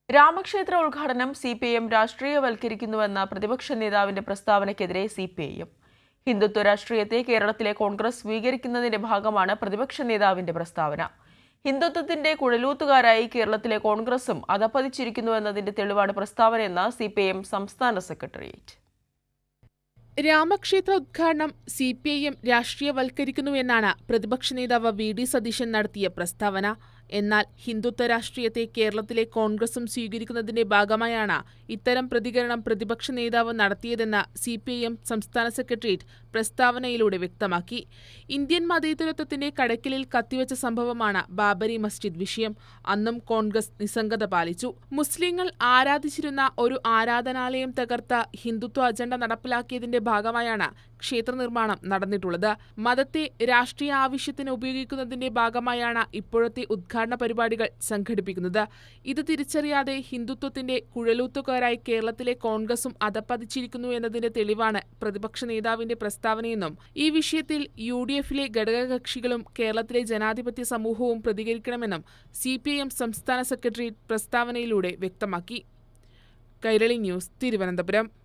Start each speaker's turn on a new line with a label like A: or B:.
A: രാമക്ഷേത്ര ഉദ്ഘാടനം സിപിഐഎം രാഷ്ട്രീയവൽക്കരിക്കുന്നുവെന്ന പ്രതിപക്ഷ നേതാവിന്റെ പ്രസ്താവനയ്ക്കെതിരെ സിപിഐഎം. ഹിന്ദുത്വ രാഷ്ട്രീയത്തെ കേരളത്തിലെ കോൺഗ്രസ് സ്വീകരിക്കുന്നതിന്റെ ഭാഗമാണ് പ്രതിപക്ഷ നേതാവിന്റെ പ്രസ്താവന. ഹിന്ദുത്വത്തിന്റെ കുഴലൂത്തുകാരായി കേരളത്തിലെ കോൺഗ്രസും അധപ്പതിച്ചിരിക്കുന്നുവെന്നതിന്റെ തെളിവാണ് പ്രസ്താവനയെന്ന് സിപിഐഎം സംസ്ഥാന സെക്രട്ടേറിയറ്റ്.
B: രാമക്ഷേത്ര ഉദ്ഘാടനം സിപിഐഎം രാഷ്ട്രീയവൽക്കരിക്കുന്നുവെന്നാണ് പ്രതിപക്ഷ നേതാവ് വി.ഡി. സതീശൻ നടത്തിയ പ്രസ്താവന. എന്നാൽ ഹിന്ദുത്വ രാഷ്ട്രീയത്തെ കേരളത്തിലെ കോൺഗ്രസും സ്വീകരിക്കുന്നതിന്റെ ഭാഗമായാണ് ഇത്തരം പ്രതികരണം പ്രതിപക്ഷ നേതാവ് നടത്തിയതെന്ന് സിപിഐഎം സംസ്ഥാന സെക്രട്ടേറിയറ്റ് പ്രസ്താവനയിലൂടെ വ്യക്തമാക്കി. ഇന്ത്യൻ മതേതരത്വത്തിന്റെ കടയ്ക്കലിൽ കത്തിവെച്ച സംഭവമാണ് ബാബരി മസ്ജിദ് വിഷയം. അന്നും കോൺഗ്രസ് നിസ്സംഗത പാലിച്ചു. മുസ്ലിങ്ങൾ ആരാധിച്ചിരുന്ന ഒരു ആരാധനാലയം തകർത്ത് ഹിന്ദുത്വ അജണ്ട നടപ്പിലാക്കിയതിന്റെ ഭാഗമായാണ് ക്ഷേത്ര നിർമ്മാണം നടന്നിട്ടുള്ളത്. മതത്തെ രാഷ്ട്രീയ ആവശ്യത്തിന് ഉപയോഗിക്കുന്നതിന്റെ ഭാഗമായാണ് ഇപ്പോഴത്തെ ഉദ്ഘാടന പരിപാടികൾ സംഘടിപ്പിക്കുന്നത്. ഇത് തിരിച്ചറിയാതെ ഹിന്ദുത്വത്തിന്റെ കുഴലൂത്തുകാരായി കേരളത്തിലെ കോൺഗ്രസും അധപ്പതിച്ചിരിക്കുന്നു എന്നതിന്റെ തെളിവാണ് പ്രതിപക്ഷ നേതാവിന്റെ പ്രസ്താവനയെന്നും ഈ വിഷയത്തിൽ യുഡിഎഫിലെ ഘടകകക്ഷികളും കേരളത്തിലെ ജനാധിപത്യ സമൂഹവും പ്രതികരിക്കണമെന്നും സിപിഐഎം സംസ്ഥാന സെക്രട്ടേറിയറ്റ് പ്രസ്താവനയിലൂടെ വ്യക്തമാക്കി. കൈരളി ന്യൂസ്, തിരുവനന്തപുരം.